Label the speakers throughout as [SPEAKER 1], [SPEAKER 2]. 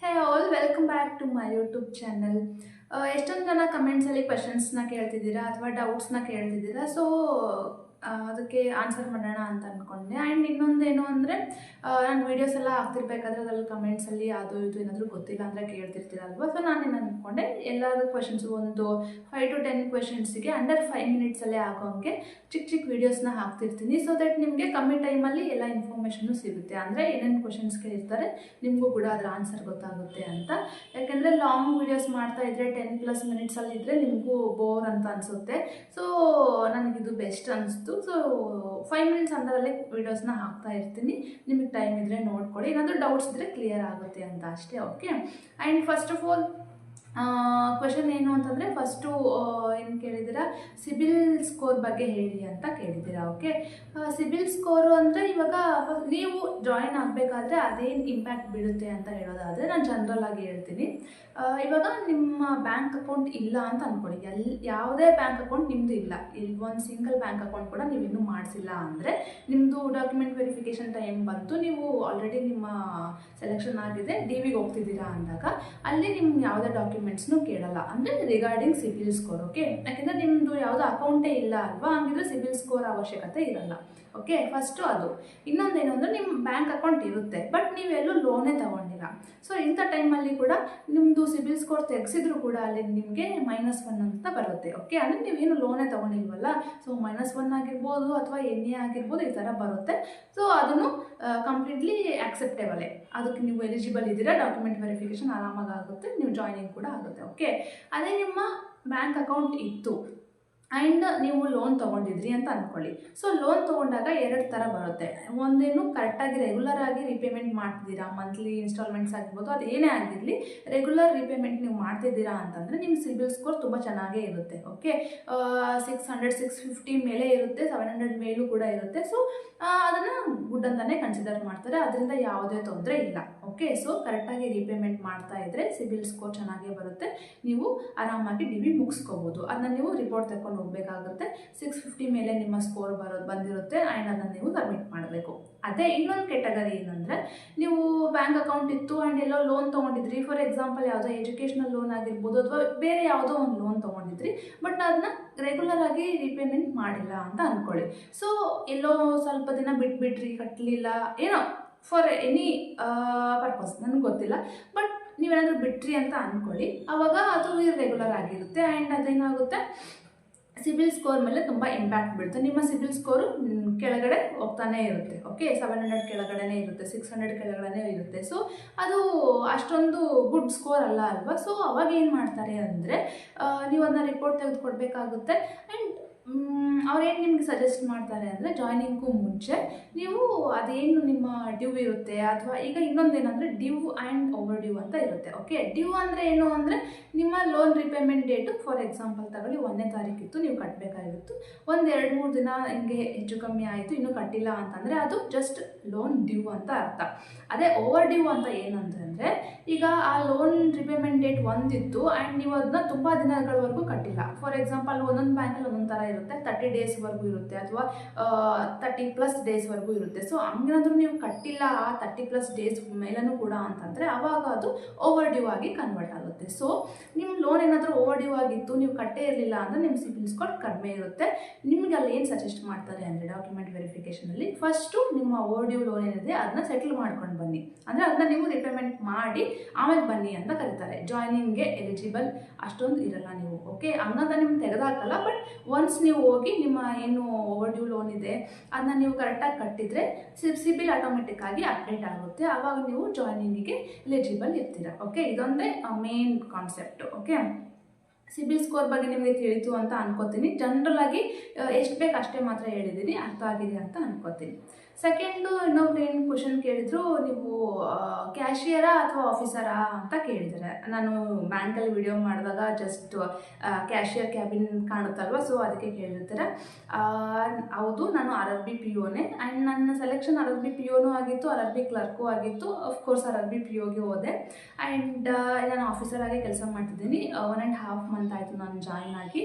[SPEAKER 1] Hey all, welcome back to my YouTube channel. ಎಷ್ಟೊಂದು ಜನ ಕಮೆಂಟ್ಸಲ್ಲಿ ಕ್ವೆಶನ್ಸ್ನ ಕೇಳ್ತಿದ್ದೀರಾ ಅಥವಾ ಡೌಟ್ಸ್ನ ಕೇಳ್ತಿದ್ದೀರಾ. ಸೊ ಅದಕ್ಕೆ ಆನ್ಸರ್ ಮಾಡೋಣ ಅಂತ ಅಂದ್ಕೊಂಡೆ. ಆ್ಯಂಡ್ ಇನ್ನೊಂದೇನು ಅಂದರೆ ನಾನು ವೀಡಿಯೋಸ್ ಎಲ್ಲ ಹಾಕ್ತಿರ್ಬೇಕಾದ್ರೆ ಅದರಲ್ಲಿ ಕಮೆಂಟ್ಸಲ್ಲಿ ಅದು ಇದು ಏನಾದರೂ ಗೊತ್ತಿಲ್ಲ ಅಂದರೆ ಕೇಳ್ತಿರ್ತೀರಲ್ವ. ಸೊ ನಾನೇನು ಅಂದ್ಕೊಂಡೆ, ಎಲ್ಲರೂ ಕ್ವೆಶನ್ಸು ಒಂದು 5 to 10 ಕ್ವೆಶನ್ಸಿಗೆ ಅಂಡರ್ 5 ಮಿನಿಟ್ಸಲ್ಲೇ ಹಾಕೋಂಗೆ ಚಿಕ್ಕ ಚಿಕ್ಕ ವೀಡಿಯೋಸ್ನ ಹಾಕ್ತಿರ್ತೀನಿ. ಸೊ ದಟ್ ನಿಮಗೆ ಕಮ್ಮಿ ಟೈಮಲ್ಲಿ ಎಲ್ಲ ಇನ್ಫಾರ್ಮೇಷನ್ನು ಸಿಗುತ್ತೆ. ಅಂದರೆ ಏನೇನು ಕ್ವೆಶನ್ಸ್ ಕೇಳಿರ್ತಾರೆ ನಿಮಗೂ ಕೂಡ ಅದರ ಆನ್ಸರ್ ಗೊತ್ತಾಗುತ್ತೆ ಅಂತ. ಯಾಕೆಂದರೆ ಲಾಂಗ್ ವೀಡಿಯೋಸ್ ಮಾಡ್ತಾ ಇದ್ದರೆ 10+ ಮಿನಿಟ್ಸಲ್ಲಿ ಇದ್ದರೆ ನಿಮಗೂ ಬೋರ್ ಅಂತ ಅನಿಸುತ್ತೆ. ಸೊ ನನಗಿದು ಬೆಸ್ಟ್ ಅನಿಸ್ತು. ಸೊ 5 ಮಿನಿಟ್ಸ್ ಅಂಡರಲ್ಲೇ ವೀಡಿಯೋಸ್ನ ಹಾಕ್ತಾ ಇರ್ತೀನಿ. ನಿಮಗೆ ಟೈಮ್ ಇದ್ದರೆ ನೋಡ್ಕೊಳ್ಳಿ, ಏನಾದರೂ ಡೌಟ್ಸ್ ಇದ್ದರೆ ಕ್ಲಿಯರ್ ಆಗುತ್ತೆ ಅಂತ ಅಷ್ಟೇ. Okay. And first of all question ಏನು ಅಂತಂದರೆ, ಫಸ್ಟು ಏನು ಕೇಳಿದ್ದೀರಾ, ಸಿಬಿಲ್ ಸ್ಕೋರ್ ಬಗ್ಗೆ ಹೇಳಿ ಅಂತ ಕೇಳಿದ್ದೀರಾ. ಓಕೆ. ಸಿಬಿಲ್ ಸ್ಕೋರು ಅಂದರೆ ಇವಾಗ ನೀವು ಜಾಯಿನ್ ಆಗಬೇಕಾದ್ರೆ ಅದೇನು ಇಂಪ್ಯಾಕ್ಟ್ ಬೀಳುತ್ತೆ ಅಂತ ಹೇಳೋದಾದರೆ ನಾನು ಜನರಲ್ ಆಗಿ ಹೇಳ್ತೀನಿ. ಇವಾಗ ನಿಮ್ಮ ಬ್ಯಾಂಕ್ ಅಕೌಂಟ್ ಇಲ್ಲ ಅಂತ ಅಂದ್ಕೊಳ್ಳಿ, ಯಾವುದೇ ಬ್ಯಾಂಕ್ ಅಕೌಂಟ್ ನಿಮ್ಮದು ಇಲ್ಲ, ಒಂದು ಸಿಂಗಲ್ ಬ್ಯಾಂಕ್ ಅಕೌಂಟ್ ಕೂಡ ನೀವು ಇನ್ನೂ ಮಾಡಿಸಿಲ್ಲ ಅಂದರೆ ನಿಮ್ಮದು ಡಾಕ್ಯುಮೆಂಟ್ ವೆರಿಫಿಕೇಷನ್ ಟೈಮ್ ಬಂತು, ನೀವು ಆಲ್ರೆಡಿ ನಿಮ್ಮ ಸೆಲೆಕ್ಷನ್ ಆಗಿದೆ, ಡಿ.ವಿಗೆ ಹೋಗ್ತಿದ್ದೀರಾ ಅಂದಾಗ ಅಲ್ಲಿ ನಿಮ್ಗೆ ಯಾವುದೇ ಡಾಕ್ಯುಮೆಂಟ್ಸ್ನು ಕೇಳಲ್ಲ, ಅಂದರೆ ರಿಗಾರ್ಡಿಂಗ್ ಸಿಬಿಲ್ ಸ್ಕೋರ್. ಓಕೆ. ಯಾಕೆಂದರೆ ನಿಮ್ಮದು ಯಾವುದೋ ಅಕೌಂಟೇ ಇಲ್ಲ ಅಲ್ವಾ, ಹಂಗಿದ್ರೆ ಸಿಬಿಲ್ ಸ್ಕೋರ್ ಅವಶ್ಯಕತೆ ಇರಲ್ಲ. ಓಕೆ. ಫಸ್ಟು ಅದು. ಇನ್ನೊಂದೇನು ಅಂದರೆ ನಿಮ್ಮ ಬ್ಯಾಂಕ್ ಅಕೌಂಟ್ ಇರುತ್ತೆ ಬಟ್ ನೀವೆಲ್ಲೂ ಲೋನೇ ತೊಗೊಂಡಿಲ್ಲ. ಸೊ ಇಂಥ ಟೈಮಲ್ಲಿ ಕೂಡ ನಿಮ್ಮದು ಸಿಬಿಲ್ ಸ್ಕೋರ್ ತೆಗೆಸಿದ್ರು ಕೂಡ ಅಲ್ಲಿ ನಿಮಗೆ -1 ಅಂತ ಬರುತ್ತೆ. ಓಕೆ. ಅಂದರೆ ನೀವೇನು ಲೋನೇ ತೊಗೊಂಡಿಲ್ವಲ್ಲ, ಸೊ -1 ಆಗಿರ್ಬೋದು ಅಥವಾ NA ಆಗಿರ್ಬೋದು, ಈ ಥರ ಬರುತ್ತೆ. ಸೊ ಅದನ್ನು ಕಂಪ್ಲೀಟ್ಲಿ ಆಕ್ಸೆಪ್ಟೇಬಲೇ, ಅದಕ್ಕೆ ನೀವು ಎಲಿಜಿಬಲ್ ಇದ್ದೀರಾ, ಡಾಕ್ಯುಮೆಂಟ್ ವೆರಿಫಿಕೇಷನ್ ಆರಾಮಾಗಿ ಆಗುತ್ತೆ, ನೀವು ಜಾಯ್ನಿಂಗ್ ಕೂಡ ಆಗುತ್ತೆ. ಓಕೆ. ಅದೇ ನಿಮ್ಮ ಬ್ಯಾಂಕ್ ಅಕೌಂಟ್ ಇತ್ತು ಆ್ಯಂಡ್ ನೀವು ಲೋನ್ ತೊಗೊಂಡಿದ್ರಿ ಅಂತ ಅಂದ್ಕೊಳ್ಳಿ. ಸೊ ಲೋನ್ ತೊಗೊಂಡಾಗ 2 ಥರ ಬರುತ್ತೆ. ಒಂದೇನು ಕರೆಕ್ಟಾಗಿ ರೆಗ್ಯುಲರ್ ಆಗಿ ರಿಪೇಮೆಂಟ್ ಮಾಡ್ತಿದ್ದೀರಾ, ಮಂತ್ಲಿ ಇನ್ಸ್ಟಾಲ್ಮೆಂಟ್ಸ್ ಆಗಿರ್ಬೋದು, ಅದು ಏನೇ ಆಗಿರಲಿ ರೆಗ್ಯುಲರ್ ರಿಪೇಮೆಂಟ್ ನೀವು ಮಾಡ್ತಿದ್ದೀರಾ ಅಂತಂದರೆ ನಿಮ್ಮ ಸಿಬಿಲ್ ಸ್ಕೋರ್ ತುಂಬ ಚೆನ್ನಾಗೇ ಇರುತ್ತೆ. ಓಕೆ. 600 650 ಮೇಲೆ ಇರುತ್ತೆ, 700 ಮೇಲೂ ಕೂಡ ಇರುತ್ತೆ. ಸೊ ಅದನ್ನು ಗುಡ್ ಅಂತಲೇ ಕನ್ಸಿಡರ್ ಮಾಡ್ತಾರೆ, ಅದರಿಂದ ಯಾವುದೇ ತೊಂದರೆ ಇಲ್ಲ. ಓಕೆ. ಸೊ ಕರೆಕ್ಟಾಗಿ ರಿಪೇಮೆಂಟ್ ಮಾಡ್ತಾ ಇದ್ದರೆ ಸಿಬಿಲ್ ಸ್ಕೋರ್ ಚೆನ್ನಾಗೇ ಬರುತ್ತೆ, ನೀವು ಆರಾಮಾಗಿ ಡಿ.ವಿ ಮುಗಿಸ್ಕೋಬೋದು. ಅದನ್ನ ನೀವು ರಿಪೋರ್ಟ್ ತಗೊಂಡು ಹೋಗಬೇಕಾಗುತ್ತೆ. 650 ಮೇಲೆ ನಿಮ್ಮ ಸ್ಕೋರ್ ಬಂದಿರುತ್ತೆ ಆ್ಯಂಡ್ ಅದನ್ನು ನೀವು ಸಬ್ಮಿಟ್ ಮಾಡಬೇಕು. ಅದೇ ಇನ್ನೊಂದು ಕೆಟಗರಿ ಏನಂದರೆ, ನೀವು ಬ್ಯಾಂಕ್ ಅಕೌಂಟ್ ಇತ್ತು ಆ್ಯಂಡ್ ಎಲ್ಲೋ ಲೋನ್ ತೊಗೊಂಡಿದ್ರಿ, ಫಾರ್ ಎಕ್ಸಾಂಪಲ್ ಯಾವುದೋ ಎಜುಕೇಷನಲ್ ಲೋನ್ ಆಗಿರ್ಬೋದು ಅಥವಾ ಬೇರೆ ಯಾವುದೋ ಒಂದು ಲೋನ್ ತೊಗೊಂಡಿದ್ರಿ ಬಟ್ ಅದನ್ನ ರೆಗ್ಯುಲರ್ ಆಗಿ ರಿಪೇಮೆಂಟ್ ಮಾಡಿಲ್ಲ ಅಂತ ಅಂದ್ಕೊಳ್ಳಿ. ಸೊ ಎಲ್ಲೋ ಸ್ವಲ್ಪ ದಿನ ಬಿಟ್ಬಿಟ್ರಿ, ಕಟ್ಟಲಿಲ್ಲ, ಏನೋ ಫಾರ್ ಎನಿ ಪರ್ಪಸ್ ನನಗೆ ಗೊತ್ತಿಲ್ಲ, ಬಟ್ ನೀವೇನಾದರೂ ಬಿಟ್ರಿ ಅಂತ ಅಂದ್ಕೊಳ್ಳಿ, ಆವಾಗ ಅದು ಇರ್ರೆಗ್ಯುಲರ್ ಆಗಿರುತ್ತೆ ಆ್ಯಂಡ್ ಅದೇನಾಗುತ್ತೆ ಸಿಬಿಲ್ ಸ್ಕೋರ್ ಮೇಲೆ ತುಂಬ ಇಂಪ್ಯಾಕ್ಟ್ ಬೀಳುತ್ತೆ. ನಿಮ್ಮ ಸಿಬಿಲ್ ಸ್ಕೋರು ಕೆಳಗಡೆ ಹೋಗ್ತಾನೆ ಇರುತ್ತೆ. ಓಕೆ. 700 ಕೆಳಗಡೆನೇ ಇರುತ್ತೆ, 600 ಕೆಳಗಡೆನೇ ಇರುತ್ತೆ. ಸೊ ಅದು ಅಷ್ಟೊಂದು ಗುಡ್ ಸ್ಕೋರ್ ಅಲ್ಲ ಅಲ್ವಾ. ಸೊ ಅವಾಗ ಏನು ಮಾಡ್ತಾರೆ ಅಂದರೆ, ನೀವು ಅದನ್ನ ರಿಪೋರ್ಟ್ ತೆಗೆದುಕೊಡ್ಬೇಕಾಗುತ್ತೆ ಆ್ಯಂಡ್ ಅವ್ರೇನು ನಿಮ್ಗೆ ಸಜೆಸ್ಟ್ ಮಾಡ್ತಾರೆ ಅಂದರೆ, ಜಾಯ್ನಿಂಗ್ಗೂ ಮುಂಚೆ ನೀವು ಅದೇನು ನಿಮ್ಮ ಡ್ಯೂ ಇರುತ್ತೆ, ಅಥವಾ ಈಗ ಇನ್ನೊಂದೇನೆಂದರೆ ಡ್ಯೂ ಆ್ಯಂಡ್ ಓವರ್ ಡ್ಯೂ ಅಂತ ಇರುತ್ತೆ. ಓಕೆ. ಡ್ಯೂ ಅಂದರೆ ಏನು ಅಂದರೆ, ನಿಮ್ಮ loan repayment date for example ತಗೊಳ್ಳಿ 1ನೇ ತಾರೀಕಿತ್ತು, ನೀವು ಕಟ್ಟಬೇಕಾಗಿತ್ತು, ಒಂದು 2-3 ದಿನ ಹಿಂಗೆ ಹೆಚ್ಚು ಕಮ್ಮಿ ಆಯಿತು, ಇನ್ನೂ ಕಟ್ಟಿಲ್ಲ ಅಂತಂದರೆ ಅದು ಜಸ್ಟ್ ಲೋನ್ ಡ್ಯೂ ಅಂತ ಅರ್ಥ. ಅದೇ ಓವರ್ ಡ್ಯೂ ಅಂತ ಏನಂತಂದರೆ, ಈಗ ಆ ಲೋನ್ ರಿಪೇಮೆಂಟ್ ಡೇಟ್ ಒಂದಿತ್ತು ಆ್ಯಂಡ್ ನೀವು ಅದನ್ನ ತುಂಬ ದಿನಗಳವರೆಗೂ ಕಟ್ಟಿಲ್ಲ. ಫಾರ್ ಎಕ್ಸಾಂಪಲ್ ಒಂದೊಂದು ಬ್ಯಾಂಕಲ್ಲಿ ಒಂದೊಂದು ಥರ ಇರುತ್ತೆ, 30 ಡೇಸ್ವರೆಗೂ ಇರುತ್ತೆ ಅಥವಾ 30+ ಡೇಸ್ವರೆಗೂ ಇರುತ್ತೆ. ಸೊ ಹಂಗೇನಾದರೂ ನೀವು ಕಟ್ಟಿಲ್ಲ ಆ 30+ ಡೇಸ್ ಮೇಲೂ ಕೂಡ ಅಂತಂದರೆ ಆವಾಗ ಅದು ಓವರ್ ಡ್ಯೂ ಆಗಿ ಕನ್ವರ್ಟ್ ಆಗುತ್ತೆ. ಸೊ ನಿಮ್ಮ ಲೋನ್ ಏನಾದರೂ ಓವರ್ ಡ್ಯೂ ಆಗಿತ್ತು, ನೀವು ಕಟ್ಟೇ ಇರಲಿಲ್ಲ ಅಂದರೆ ನಿಮ್ಮ ಸಿಬಿಲ್ ಸ್ಕೋರ್ ಕಡಿಮೆ ಇರುತ್ತೆ. ನಿಮಗೆ ಅಲ್ಲಿ ಏನು ಸಜೆಸ್ಟ್ ಮಾಡ್ತಾರೆ ಅಂದರೆ, ಡಾಕ್ಯುಮೆಂಟ್ ವೆರಿಫಿಕೇಷನಲ್ಲಿ ಫಸ್ಟು ನಿಮ್ಮ ಓವರ್ ಡ್ಯೂ ಲೋನ್ ಏನಿದೆ ಅದನ್ನ ಸೆಟಲ್ ಮಾಡ್ಕೊಂಡು ಬನ್ನಿ, ಅಂದರೆ ಅದನ್ನ ನೀವು ರಿಪೇಮೆಂಟ್ ಮಾಡಿ ಆಮೇಲೆ ಬನ್ನಿ ಅಂತ ಕರೀತಾರೆ. ಜಾಯ್ನಿಂಗ್ಗೆ ಎಲಿಜಿಬಲ್ ಅಷ್ಟೊಂದು ಇರಲ್ಲ ನೀವು. ಓಕೆ. ಹಂಗಂತ ನಿಮ್ಗೆ ತೆಗೆದಾಕಲ್ಲ, ಬಟ್ ಒನ್ಸ್ ನೀವು ಹೋಗಿ ನಿಮ್ಮ ಏನು ಓವರ್ ಡ್ಯೂ ಲೋನ್ ಇದೆ ಅದನ್ನ ನೀವು ಕರೆಕ್ಟಾಗಿ ಕಟ್ಟಿದರೆ ಸಿಬಿಲ್ ಆಟೋಮೆಟಿಕ್ ಆಗಿ ಅಪ್ಡೇಟ್ ಆಗುತ್ತೆ, ಆವಾಗ ನೀವು ಜಾಯ್ನಿಂಗಿಗೆ ಎಲಿಜಿಬಲ್ ಇರ್ತೀರ. ಓಕೆ. ಇದೊಂದೇ main concept. Okay. CIBIL score ಬಗ್ಗೆ ನಿಮಗೆ ತಿಳಿತು ಅಂತ ಅನ್ಕೋತೀನಿ. ಜನರಲ್ ಆಗಿ ಎಷ್ಟು ಬೇಕು ಅಷ್ಟೇ ಮಾತ್ರ ಹೇಳಿದ್ದೀನಿ, ಅರ್ಥ ಆಗಿದೆ ಅಂತ ಅನ್ಕೋತೀನಿ. ಸೆಕೆಂಡು, ಇನ್ನೊಬ್ರು ಏನು ಕ್ವಶನ್ ಕೇಳಿದ್ರು, ನೀವು ಕ್ಯಾಶಿಯರಾ ಅಥವಾ ಆಫೀಸರಾ ಅಂತ ಕೇಳಿದ್ದಾರೆ. ನಾನು ಬ್ಯಾಂಕಲ್ಲಿ ವಿಡಿಯೋ ಮಾಡಿದಾಗ ಜಸ್ಟ್ ಕ್ಯಾಶಿಯರ್ ಕ್ಯಾಬಿನ್ ಕಾಣುತ್ತಲ್ವ, ಸೊ ಅದಕ್ಕೆ ಕೇಳಿರ್ತಾರೆ. ಹೌದು, ನಾನು RRB POನೇ ಆ್ಯಂಡ್ ನನ್ನ ಸೆಲೆಕ್ಷನ್ RRB POನೂ ಆಗಿತ್ತು, RRB ಕ್ಲರ್ಕು ಆಗಿತ್ತು. ಅಫ್ಕೋರ್ಸ್ RRB POಗೆ ಹೋದೆ ಆ್ಯಂಡ್ ನಾನು ಆಫೀಸರಾಗಿ ಕೆಲಸ ಮಾಡ್ತಿದ್ದೀನಿ. 1.5 ಮಂತ್ ಆಯಿತು ನಾನು ಜಾಯ್ನ್ ಆಗಿ.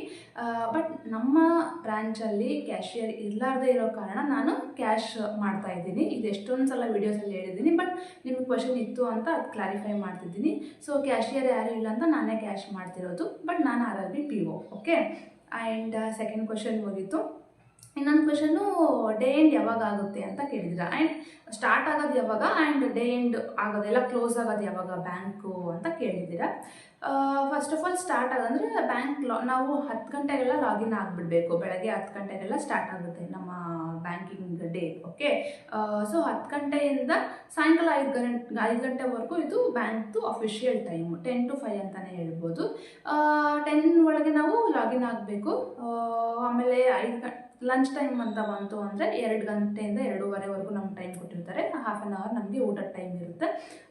[SPEAKER 1] ಬಟ್ ನಮ್ಮ ಬ್ರ್ಯಾಂಚಲ್ಲಿ ಕ್ಯಾಶಿಯರ್ ಇರಲಾರ್ದೇ ಇರೋ ಕಾರಣ ನಾನು ಕ್ಯಾಶ್ ಮಾಡ್ತಾ ಇದ್ದೀನಿ. ಇದು ಎಷ್ಟೊಂದು ಸಲ ವೀಡಿಯೋಸಲ್ಲಿ ಹೇಳಿದ್ದೀನಿ, ಬಟ್ ನಿಮಗೆ ಕ್ವಶನ್ ಇತ್ತು ಅಂತ ಅದು ಕ್ಲಾರಿಫೈ ಮಾಡ್ತಿದ್ದೀನಿ. ಸೊ ಕ್ಯಾಶಿಯರ್ ಯಾರು ಇಲ್ಲ ಅಂತ ನಾನೇ ಕ್ಯಾಶ್ ಮಾಡ್ತಿರೋದು, ಬಟ್ ನಾನು RRB PO. Okay, and second question ಮುಗೀತು. ಇನ್ನೊಂದು ಕ್ವಶನ್ನು ಡೇ ಎಂಡ್ ಯಾವಾಗ ಆಗುತ್ತೆ ಅಂತ ಕೇಳಿದ್ದೀರಾ. ಆ್ಯಂಡ್ ಸ್ಟಾರ್ಟ್ ಆಗೋದು ಯಾವಾಗ ಆ್ಯಂಡ್ ಡೇ ಎಂಡ್ ಆಗೋದೆಲ್ಲ ಕ್ಲೋಸ್ ಆಗೋದು ಯಾವಾಗ ಬ್ಯಾಂಕು ಅಂತ ಕೇಳಿದ್ದೀರಾ. ಫಸ್ಟ್ ಆಫ್ ಆಲ್ ಸ್ಟಾರ್ಟ್ ಆಗೋದಂದರೆ ಬ್ಯಾಂಕ್ ನಾವು 10 ಗಂಟೆಗೆಲ್ಲ ಲಾಗಿನ್ ಆಗಿಬಿಡಬೇಕು. ಬೆಳಗ್ಗೆ 10 ಗಂಟೆಗೆಲ್ಲ ಸ್ಟಾರ್ಟ್ ಆಗುತ್ತೆ ನಮ್ಮ ಬ್ಯಾಂಕಿಂಗ್ ಡೇ. ಓಕೆ, ಸೊ 10 ಗಂಟೆಯಿಂದ ಸಾಯಂಕಾಲ 5 ಗಂಟೆವರೆಗೂ ಇದು ಬ್ಯಾಂಕ್ದು ಅಫಿಷಿಯಲ್ ಟೈಮು. 10 to 5 ಅಂತಲೇ ಹೇಳ್ಬೋದು. 10 ಒಳಗೆ ನಾವು ಲಾಗಿನ್ ಆಗಬೇಕು. ಆಮೇಲೆ 5 ಲಂಚ್ ಟೈಮ್ ಅಂತ ಬಂತು ಅಂದರೆ 2 ಗಂಟೆಯಿಂದ 2:30ವರೆಗೂ ನಮ್ಗೆ ಟೈಮ್ ಕೊಟ್ಟಿರ್ತಾರೆ. ಹಾಫ್ ಆನ್ ಅವರ್ ನಮಗೆ ಊಟದ ಟೈಮ್ ಇರುತ್ತೆ.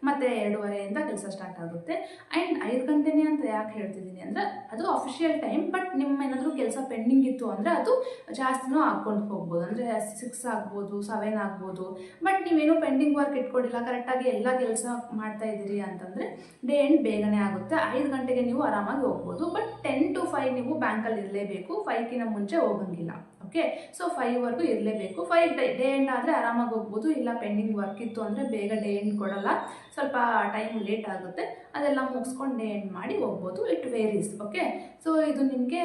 [SPEAKER 1] ಮತ್ತು 2:30ಯಿಂದ ಕೆಲಸ ಸ್ಟಾರ್ಟ್ ಆಗುತ್ತೆ. ಆ್ಯಂಡ್ 5 ಗಂಟೆನೇ ಅಂತ ಯಾಕೆ ಹೇಳ್ತಿದ್ದೀನಿ ಅಂದರೆ ಅದು ಅಫಿಷಿಯಲ್ ಟೈಮ್, ಬಟ್ ನಿಮ್ಮ ಏನಾದರೂ ಕೆಲಸ ಪೆಂಡಿಂಗ್ ಇತ್ತು ಅಂದರೆ ಅದು ಜಾಸ್ತಿನೂ ಹಾಕ್ಕೊಂಡು ಹೋಗ್ಬೋದು. ಅಂದರೆ 6 ಆಗ್ಬೋದು, 7 ಆಗ್ಬೋದು. ಬಟ್ ನೀವೇನು ಪೆಂಡಿಂಗ್ ವರ್ಕ್ ಇಟ್ಕೊಂಡಿಲ್ಲ, ಕರೆಕ್ಟಾಗಿ ಎಲ್ಲ ಕೆಲಸ ಮಾಡ್ತಾ ಇದ್ದೀರಿ ಅಂತಂದರೆ ಡೇ ಎಂಡ್ ಬೇಗನೆ ಆಗುತ್ತೆ. 5 ಗಂಟೆಗೆ ನೀವು ಆರಾಮಾಗಿ ಹೋಗ್ಬೋದು. ಬಟ್ 10 to 5 ನೀವು ಬ್ಯಾಂಕಲ್ಲಿ ಇರಲೇಬೇಕು. 5ಗಿನ ಮುಂಚೆ ಹೋಗಂಗಿಲ್ಲ. ಓಕೆ, ಸೊ 5ವರೆಗೂ ಇರಲೇಬೇಕು. 5 ಡೇ ಎಂಡ್ ಆದರೆ ಆರಾಮಾಗಿ ಹೋಗ್ಬೋದು. ಇಲ್ಲ ಪೆಂಡಿಂಗ್ ವರ್ಕ್ ಇತ್ತು ಅಂದರೆ ಬೇಗ ಡೇ ಎಂಡ್ ಕೊಡಲ್ಲ, ಸ್ವಲ್ಪ ಟೈಮ್ ಲೇಟ್ ಆಗುತ್ತೆ. ಅದೆಲ್ಲ ಮುಗಿಸ್ಕೊಂಡು ಡೇ ಎಂಡ್ ಮಾಡಿ ಹೋಗ್ಬೋದು. It varies. ಓಕೆ, ಸೊ ಇದು ನಿಮಗೆ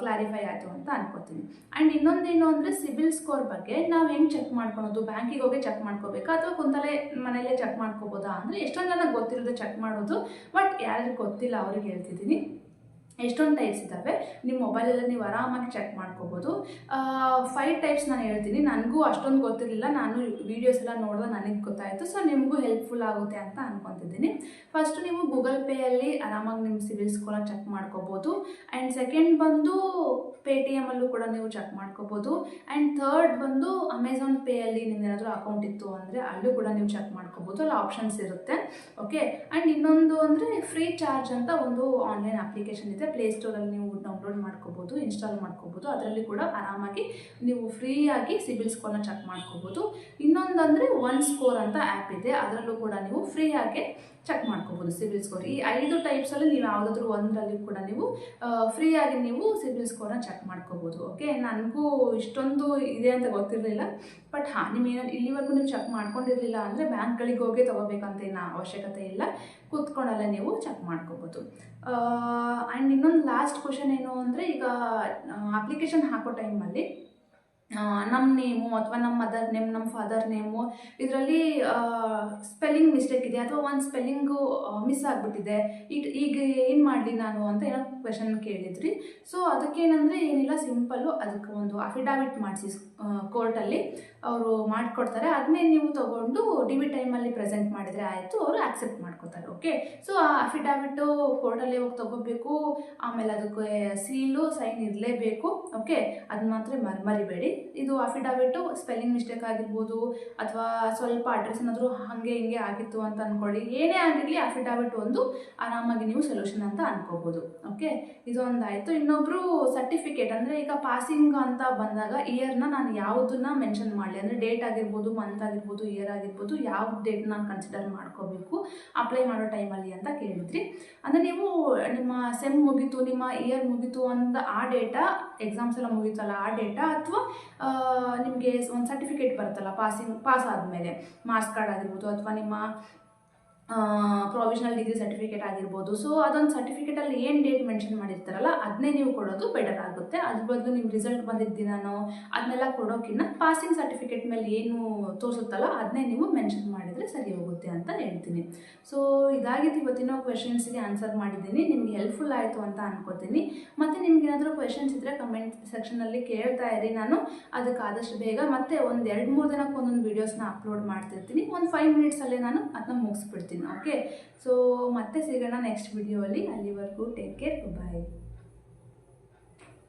[SPEAKER 1] ಕ್ಲಾರಿಫೈ ಆಯಿತು ಅಂತ ಅನ್ಕೋತೀನಿ. ಆ್ಯಂಡ್ ಇನ್ನೊಂದೇನು ಅಂದರೆ ಸಿಬಿಲ್ ಸ್ಕೋರ್ ಬಗ್ಗೆ ನಾವು ಹೆಂಗೆ ಚೆಕ್ ಮಾಡ್ಕೊಳೋದು? ಬ್ಯಾಂಕಿಗೆ ಹೋಗಿ ಚೆಕ್ ಮಾಡ್ಕೋಬೇಕಾ ಅಥವಾ ಕುಂತಲೇ ಮನೇಲೇ ಚೆಕ್ ಮಾಡ್ಕೋಬೋದಾ ಅಂದರೆ ಎಷ್ಟೊಂದು ಜನ ಗೊತ್ತಿರೋದು ಚೆಕ್ ಮಾಡೋದು, ಬಟ್ ಯಾರಿಗೆ ಗೊತ್ತಿಲ್ಲ ಅವ್ರಿಗೆ ಹೇಳ್ತಿದ್ದೀನಿ. ಎಷ್ಟೊಂದು ಟೈಪ್ಸ್ ಇದ್ದಾವೆ. ನಿಮ್ಮ ಮೊಬೈಲಲ್ಲಿ ನೀವು ಆರಾಮಾಗಿ ಚೆಕ್ ಮಾಡ್ಕೋಬೋದು. 5 ಟೈಪ್ಸ್ ನಾನು ಹೇಳ್ತೀನಿ. ನನಗೂ ಅಷ್ಟೊಂದು ಗೊತ್ತಿರಲಿಲ್ಲ, ನಾನು ವೀಡಿಯೋಸ್ ಎಲ್ಲ ನೋಡಿದ್ರೆ ನನಗೆ ಗೊತ್ತಾಯಿತು. ಸೊ ನಿಮಗೂ ಹೆಲ್ಪ್ಫುಲ್ ಆಗುತ್ತೆ ಅಂತ ಅನ್ಕೊತಿದ್ದೀನಿ. ಫಸ್ಟು ನೀವು ಗೂಗಲ್ ಪೇಯಲ್ಲಿ ಆರಾಮಾಗಿ ನಿಮ್ಮ ಸಿಬಿಲ್ ಸ್ಕೋರ್ನ ಚೆಕ್ ಮಾಡ್ಕೋಬೋದು. ಆ್ಯಂಡ್ ಸೆಕೆಂಡ್ ಬಂದು ಪೇಟಿಎಮ್ಮಲ್ಲೂ ಕೂಡ ನೀವು ಚೆಕ್ ಮಾಡ್ಕೋಬೋದು. ಆ್ಯಂಡ್ ಥರ್ಡ್ ಬಂದು ಅಮೆಝಾನ್ ಪೇಯಲ್ಲಿ ನಿಮ್ದೇನಾದರೂ ಅಕೌಂಟ್ ಇತ್ತು ಅಂದರೆ ಅಲ್ಲೂ ಕೂಡ ನೀವು ಚೆಕ್ ಮಾಡ್ಕೋಬೋದು. ಅಲ್ಲಿ ಆಪ್ಷನ್ಸ್ ಇರುತ್ತೆ. ಓಕೆ, ಆ್ಯಂಡ್ ಇನ್ನೊಂದು ಅಂದರೆ ಫ್ರೀ ಚಾರ್ಜ್ ಅಂತ ಒಂದು ಆನ್ಲೈನ್ ಅಪ್ಲಿಕೇಶನ್ ಇದೆ. ಪ್ಲೇಸ್ಟೋರಲ್ಲಿ ನೀವು ಡೌನ್ಲೋಡ್ ಮಾಡ್ಕೋಬೋದು, ಇನ್ಸ್ಟಾಲ್ ಮಾಡ್ಕೋಬೋದು. ಅದರಲ್ಲಿ ಕೂಡ ಆರಾಮಾಗಿ ನೀವು ಫ್ರೀಯಾಗಿ ಸಿಬಿಲ್ ಸ್ಕೋರ್ನ ಚೆಕ್ ಮಾಡ್ಕೋಬೋದು. ಇನ್ನೊಂದಂದರೆ ಒನ್ ಸ್ಕೋರ್ ಅಂತ ಆ್ಯಪ್ ಇದೆ, ಅದರಲ್ಲೂ ಕೂಡ ನೀವು ಫ್ರೀಯಾಗಿ ಚೆಕ್ ಮಾಡ್ಕೋಬೋದು ಸಿಬಿಲ್ ಸ್ಕೋರ್. ಈ 5 ಟೈಪ್ಸಲ್ಲಿ ನೀವು ಯಾವುದಾದ್ರೂ ಒಂದರಲ್ಲಿ ಕೂಡ ನೀವು ಫ್ರೀಯಾಗಿ ನೀವು ಸಿಬಿಲ್ ಸ್ಕೋರ್ನ ಚೆಕ್ ಮಾಡ್ಕೋಬೋದು. ಓಕೆ, ನನಗೂ ಇಷ್ಟೊಂದು ಇದೆ ಅಂತ ಗೊತ್ತಿರಲಿಲ್ಲ, ಬಟ್ ನಿಮ್ಗೇನು ಇಲ್ಲಿವರೆಗೂ ನೀವು ಚೆಕ್ ಮಾಡ್ಕೊಂಡಿರಲಿಲ್ಲ ಅಂದರೆ ಬ್ಯಾಂಕ್ಗಳಿಗೆ ಹೋಗಿ ತೊಗೋಬೇಕಂತ ಏನು ಅವಶ್ಯಕತೆ ಇಲ್ಲ, ಕೂತ್ಕೊಂಡಲ್ಲೇ ನೀವು ಚೆಕ್ ಮಾಡ್ಕೋಬೋದು. ಆ್ಯಂಡ್ ಇನ್ನೊಂದು ಲಾಸ್ಟ್ ಕ್ವಶನ್ ಏನು ಅಂದರೆ, ಈಗ ಅಪ್ಲಿಕೇಶನ್ ಹಾಕೋ ಟೈಮಲ್ಲಿ ನಮ್ಮ ನೇಮು ಅಥವಾ ನಮ್ಮ ಮದರ್ ನೇಮ್, ನಮ್ಮ ಫಾದರ್ ನೇಮು ಇದರಲ್ಲಿ ಸ್ಪೆಲ್ಲಿಂಗ್ ಮಿಸ್ಟೇಕ್ ಇದೆ ಅಥವಾ ಒಂದು ಸ್ಪೆಲ್ಲಿಂಗು ಮಿಸ್ ಆಗಿಬಿಟ್ಟಿದೆ, ಈಗ ಏನು ಮಾಡಲಿ ನಾನು ಅಂತ ಏನೋ ಕ್ವೆಶನ್ ಕೇಳಿದ್ರಿ. ಸೊ ಅದಕ್ಕೇನಂದರೆ ಏನಿಲ್ಲ, ಸಿಂಪಲ್ಲು ಅದಕ್ಕೆ ಒಂದು ಅಫಿಡಾವಿಟ್ ಮಾಡಿಸಿ ಕೋರ್ಟಲ್ಲಿ ಅವರು ಮಾಡಿಕೊಡ್ತಾರೆ. ಅದನ್ನೇ ನೀವು ತೊಗೊಂಡು ಡಿ.ವಿ ಟೈಮಲ್ಲಿ ಪ್ರೆಸೆಂಟ್ ಮಾಡಿದರೆ ಆಯಿತು, ಅವರು ಆಕ್ಸೆಪ್ಟ್ ಮಾಡ್ಕೋತಾರೆ. ಓಕೆ, ಸೊ ಆ ಅಫಿಡಾವಿಟು ಕೋರ್ಟಲ್ಲಿ ಹೋಗಿ ತೊಗೋಬೇಕು. ಆಮೇಲೆ ಅದಕ್ಕೆ ಸೀಲು ಸೈನ್ ಇರಲೇಬೇಕು. ಓಕೆ, ಅದನ್ನ ಮಾತ್ರ ಮರಿಬೇಡಿ. ಇದು ಅಫಿಡಾವಿಟು ಸ್ಪೆಲ್ಲಿಂಗ್ ಮಿಸ್ಟೇಕ್ ಆಗಿರ್ಬೋದು ಅಥವಾ ಸ್ವಲ್ಪ ಅಡ್ರೆಸ್ ಏನಾದರೂ ಹಾಗೆ ಹಿಂಗೆ ಆಗಿತ್ತು ಅಂತ ಅಂದ್ಕೊಳ್ಳಿ, ಏನೇ ಆಗಿರಲಿ ಅಫಿಡಾವಿಟ್ ಒಂದು ಆರಾಮಾಗಿ ನೀವು ಸೊಲ್ಯೂಷನ್ ಅಂತ ಅನ್ಕೋಬೋದು. ಓಕೆ, ಇದೊಂದಾಯಿತು. ಇನ್ನೊಬ್ಬರು ಸರ್ಟಿಫಿಕೇಟ್ ಅಂದರೆ ಈಗ ಪಾಸಿಂಗ್ ಅಂತ ಬಂದಾಗ ಇಯರ್ನ ನಾನು ಯಾವುದನ್ನ ಮೆನ್ಷನ್ ಮಾಡಲಿ ಅಂದರೆ ಡೇಟ್ ಆಗಿರ್ಬೋದು, ಮಂತ್ ಆಗಿರ್ಬೋದು, ಇಯರ್ ಆಗಿರ್ಬೋದು, ಯಾವ ಡೇಟ್ನ ನಾನು ಕನ್ಸಿಡರ್ ಮಾಡ್ಕೋಬೇಕು ಅಪ್ಲೈ ಮಾಡೋ ಟೈಮಲ್ಲಿ ಅಂತ ಕೇಳಿದ್ರಿ. ಅಂದರೆ ನೀವು ನಿಮ್ಮ ಸೆಮ್ ಮುಗೀತು, ನಿಮ್ಮ ಇಯರ್ ಮುಗೀತು ಅಂತ ಆ ಡೇಟಾ, ಎಕ್ಸಾಮ್ಸ್ ಎಲ್ಲ ಮುಗೀತಲ್ಲ ಆ ಡೇಟಾ, ಅಥವಾ ನಿಮಗೆ ಒಂದು ಸರ್ಟಿಫಿಕೇಟ್ ಬರುತ್ತಲ್ಲ ಪಾಸ್ ಆದಮೇಲೆ ಮಾರ್ಕ್ಸ್ ಕಾರ್ಡ್ ಆಗಿರ್ಬೋದು ಅಥವಾ ನಿಮ್ಮ ಪ್ರೊವಿಷನಲ್ ಡಿಗ್ರಿ ಸರ್ಟಿಫಿಕೇಟ್ ಆಗಿರ್ಬೋದು. ಸೊ ಅದೊಂದು ಸರ್ಟಿಫಿಕೇಟಲ್ಲಿ ಏನು ಡೇಟ್ ಮೆನ್ಷನ್ ಮಾಡಿರ್ತಾರಲ್ಲ ಅದನ್ನೇ ನೀವು ಕೊಡೋದು ಬೆಟರ್ ಆಗುತ್ತೆ. ಅದ್ರ ಬದಲು ನಿಮ್ಮ ರಿಸಲ್ಟ್ ಬಂದಿದ್ದ ದಿನಾನೋ ಅದನ್ನೆಲ್ಲ ಕೊಡೋಕ್ಕಿಂತ ಪಾಸಿಂಗ್ ಸರ್ಟಿಫಿಕೇಟ್ ಮೇಲೆ ಏನು ತೋರಿಸುತ್ತಲ್ಲ ಅದನ್ನೇ ನೀವು ಮೆನ್ಷನ್ ಮಾಡಿದರೆ ಸರಿ ಹೋಗುತ್ತೆ ಅಂತ ಹೇಳ್ತೀನಿ. ಸೊ ಇದಾಗಿತ್ತು ಇವತ್ತಿನ ಕ್ವೆಶನ್ಸ್ಗೆ ಆನ್ಸರ್ ಮಾಡಿದ್ದೀನಿ. ನಿಮ್ಗೆ ಹೆಲ್ಪ್ಫುಲ್ ಆಯಿತು ಅಂತ ಅನ್ಕೋತೀನಿ. ಮತ್ತು ನಿಮ್ಗೆ ಏನಾದರೂ ಕ್ವೆಶನ್ಸ್ ಇದ್ದರೆ ಕಮೆಂಟ್ ಸೆಕ್ಷನಲ್ಲಿ ಕೇಳ್ತಾ ಇರಿ. ನಾನು ಅದಕ್ಕೆ ಆದಷ್ಟು ಬೇಗ ಮತ್ತೆ ಒಂದು 2-3 ದಿನಕ್ಕೆ ಒಂದೊಂದು ವೀಡಿಯೋಸ್ನ ಅಪ್ಲೋಡ್ ಮಾಡ್ತಿರ್ತೀನಿ. ಒಂದು 5 ಮಿನಿಟ್ಸಲ್ಲೇ ನಾನು ಅದನ್ನ ಮುಗಿಸ್ಬಿಡ್ತೀನಿ. ಓಕೆ, ಸೊ ಮತ್ತೆ ಸಿಗೋಣ ನೆಕ್ಸ್ಟ್ ವಿಡಿಯೋ ಅಲ್ಲಿ. ಅಲ್ಲಿವರೆಗೂ ಟೇಕ್ ಕೇರ್, ಬಾಯ್.